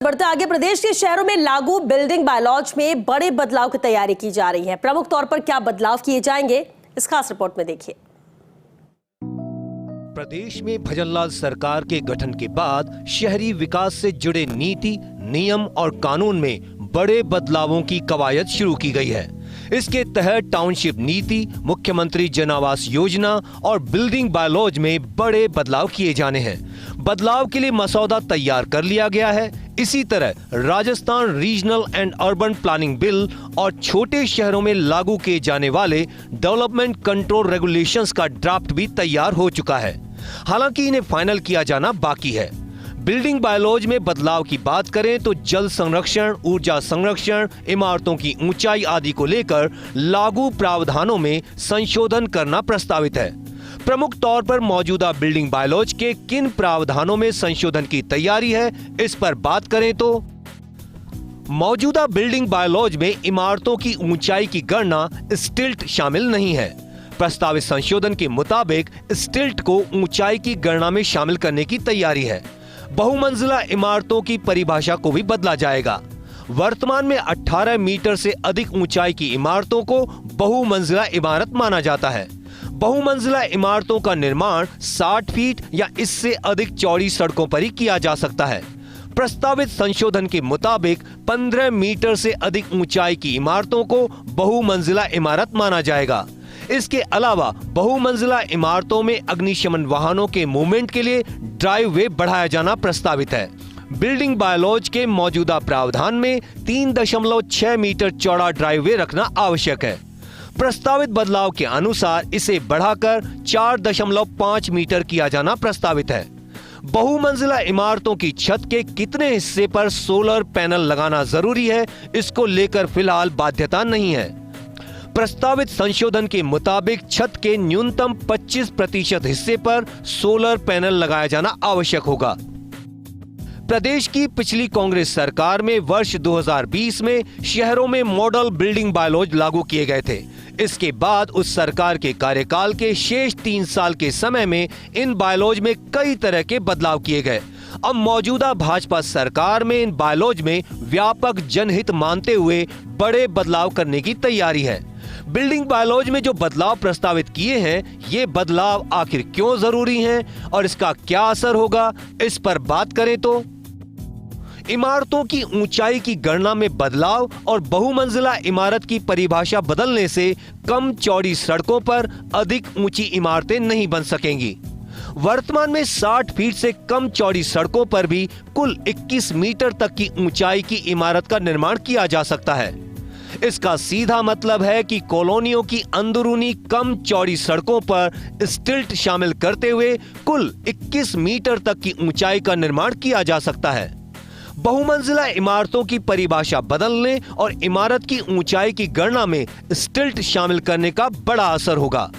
बढ़ते आगे, प्रदेश के शहरों में लागू बिल्डिंग बायलॉज में बड़े बदलाव की तैयारी की जा रही है। प्रमुख तौर पर क्या बदलाव किए जाएंगे, इस खास रिपोर्ट में देखिए। प्रदेश में भजनलाल सरकार के गठन के बाद शहरी विकास से जुड़े नीति, नियम और कानून में बड़े बदलावों की कवायद शुरू की गई है। इसके तहत टाउनशिप नीति, मुख्यमंत्री जन आवास योजना और बिल्डिंग बायलॉज में बड़े बदलाव किए जाने हैं। बदलाव के लिए मसौदा तैयार कर लिया गया है। इसी तरह Rajasthan regional and urban planning bill और छोटे शहरों में लागू किए जाने वाले डेवलपमेंट कंट्रोल रेगुलेशंस का ड्राफ्ट भी तैयार हो चुका है। हालांकि इन्हें फाइनल किया जाना बाकी है। बिल्डिंग बायलॉज में बदलाव की बात करें तो जल संरक्षण, ऊर्जा संरक्षण, इमारतों की ऊंचाई आदि को लेकर लागू प्रावधानों में संशोधन करना प्रस्तावित है। प्रमुख तौर पर मौजूदा बिल्डिंग बायलॉज के किन प्रावधानों में संशोधन की तैयारी है, इस पर बात करें तो मौजूदा बिल्डिंग बायलॉज में इमारतों की ऊंचाई की गणना स्टिल्ट शामिल नहीं है। प्रस्तावित संशोधन के मुताबिक स्टिल्ट को ऊंचाई की गणना में शामिल करने की तैयारी है। बहुमंजिला इमारतों की परिभाषा को भी बदला जाएगा। वर्तमान में 18 मीटर से अधिक ऊंचाई की इमारतों को बहुमंजिला इमारत माना जाता है। बहुमंजिला इमारतों का निर्माण 60 फीट या इससे अधिक चौड़ी सड़कों पर ही किया जा सकता है। प्रस्तावित संशोधन के मुताबिक 15 मीटर से अधिक ऊंचाई की इमारतों को बहुमंजिला इमारत माना जाएगा। इसके अलावा बहुमंजिला इमारतों में अग्निशमन वाहनों के मूवमेंट के लिए ड्राइव वे बढ़ाया जाना प्रस्तावित है। बिल्डिंग बायलॉज के मौजूदा प्रावधान में 3.6 मीटर चौड़ा ड्राइव वे रखना आवश्यक है। प्रस्तावित बदलाव के अनुसार इसे बढ़ाकर 4.5 मीटर किया जाना प्रस्तावित है। बहुमंजिला इमारतों की छत के कितने हिस्से पर सोलर पैनल लगाना जरूरी है, इसको लेकर फिलहाल बाध्यता नहीं है। प्रस्तावित संशोधन के मुताबिक छत के न्यूनतम 25% हिस्से पर सोलर पैनल लगाया जाना आवश्यक होगा। प्रदेश की पिछली कांग्रेस सरकार में वर्ष 2020 में शहरों में मॉडल बिल्डिंग बायलॉज लागू किए गए थे। इसके बाद उस सरकार के कार्यकाल के शेष 3 साल के समय में इन बायलॉज में कई तरह के बदलाव किए गए। अब मौजूदा भाजपा सरकार में इन बायलॉज में व्यापक जनहित मानते हुए बड़े बदलाव करने की तैयारी है। बिल्डिंग बायलॉज में जो बदलाव प्रस्तावित किए हैं, ये बदलाव आखिर क्यों जरूरी हैं और इसका क्या असर होगा, इस पर बात करें तो इमारतों की ऊंचाई की गणना में बदलाव और बहुमंजिला इमारत की परिभाषा बदलने से कम चौड़ी सड़कों पर अधिक ऊंची इमारतें नहीं बन सकेंगी। वर्तमान में 60 फीट से कम चौड़ी सड़कों पर भी कुल 21 मीटर तक की ऊंचाई की इमारत का निर्माण किया जा सकता है। इसका सीधा मतलब है कि कॉलोनियों की अंदरूनी कम चौड़ी सड़कों पर स्टिल्ट शामिल करते हुए कुल 21 मीटर तक की ऊंचाई का निर्माण किया जा सकता है। बहुमंजिला इमारतों की परिभाषा बदलने और इमारत की ऊंचाई की गणना में स्टिल्ट शामिल करने का बड़ा असर होगा।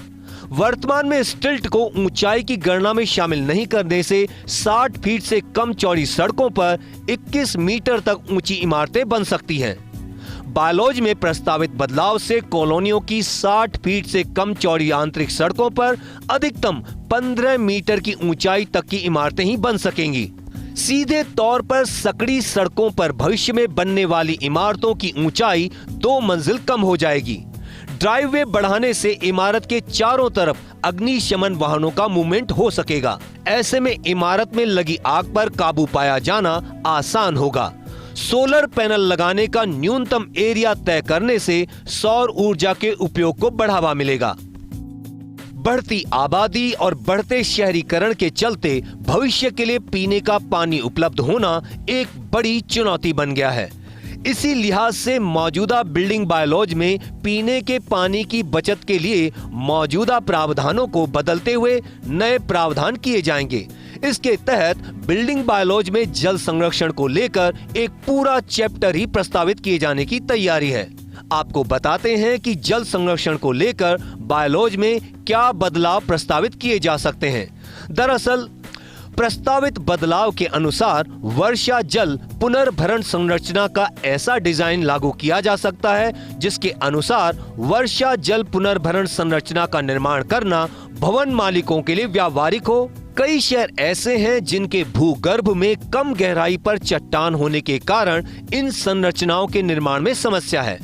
वर्तमान में स्टिल्ट को ऊंचाई की गणना में शामिल नहीं करने से 60 फीट से कम चौड़ी सड़कों पर 21 मीटर तक ऊंची इमारतें बन सकती हैं। बायलॉज में प्रस्तावित बदलाव से कॉलोनियों की 60 फीट से कम चौड़ी आंतरिक सड़कों पर अधिकतम 15 मीटर की ऊंचाई तक की इमारतें ही बन सकेंगी। सीधे तौर पर सकड़ी सड़कों पर भविष्य में बनने वाली इमारतों की ऊंचाई 2 मंजिल कम हो जाएगी। ड्राइववे बढ़ाने से इमारत के चारों तरफ अग्निशमन वाहनों का मूवमेंट हो सकेगा। ऐसे में इमारत में लगी आग पर काबू पाया जाना आसान होगा। सोलर पैनल लगाने का न्यूनतम एरिया तय करने से सौर ऊर्जा के उपयोग को बढ़ावा मिलेगा। बढ़ती आबादी और बढ़ते शहरीकरण के चलते भविष्य के लिए पीने का पानी उपलब्ध होना एक बड़ी चुनौती बन गया है। इसी लिहाज से मौजूदा बिल्डिंग बायलॉज में पीने के पानी की बचत के लिए मौजूदा प्रावधानों को बदलते हुए नए प्रावधान किए जाएंगे। इसके तहत बिल्डिंग बायलॉज में जल संरक्षण को लेकर एक पूरा चैप्टर ही प्रस्तावित किए जाने की तैयारी है। आपको बताते हैं कि जल संरक्षण को लेकर बायलॉज में क्या बदलाव प्रस्तावित किए जा सकते हैं। दरअसल प्रस्तावित बदलाव के अनुसार वर्षा जल पुनर्भरण संरचना का ऐसा डिजाइन लागू किया जा सकता है जिसके अनुसार वर्षा जल पुनर्भरण संरचना का निर्माण करना भवन मालिकों के लिए व्यावहारिक हो कई शहर ऐसे हैं जिनके भूगर्भ में कम गहराई पर चट्टान होने के कारण इन संरचनाओं के निर्माण में समस्या है।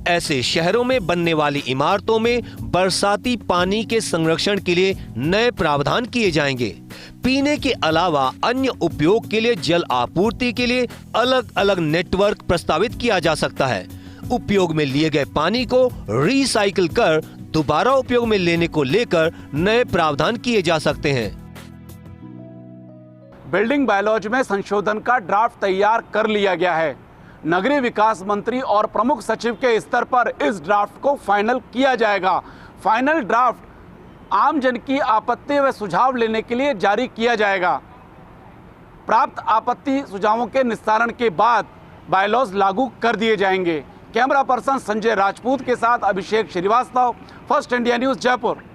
ऐसे शहरों में बनने वाली इमारतों में बरसाती पानी के संरक्षण के लिए नए प्रावधान किए जाएंगे। पीने के अलावा अन्य उपयोग के लिए जल आपूर्ति के लिए अलग अलग नेटवर्क प्रस्तावित किया जा सकता है। उपयोग में लिए गए पानी को रिसाइकिल कर दोबारा उपयोग में लेने को लेकर नए प्रावधान किए जा सकते हैं। बिल्डिंग बायलॉज में संशोधन का ड्राफ्ट तैयार कर लिया गया है। नगरीय विकास मंत्री और प्रमुख सचिव के स्तर पर इस ड्राफ्ट को फाइनल किया जाएगा। फाइनल ड्राफ्ट आम जन की आपत्ति व सुझाव लेने के लिए जारी किया जाएगा। प्राप्त आपत्ति सुझावों के निस्तारण के बाद बायलॉज लागू कर दिए जाएंगे। कैमरा पर्सन संजय राजपूत के साथ Abhishek Srivastava, first India news, Jaipur.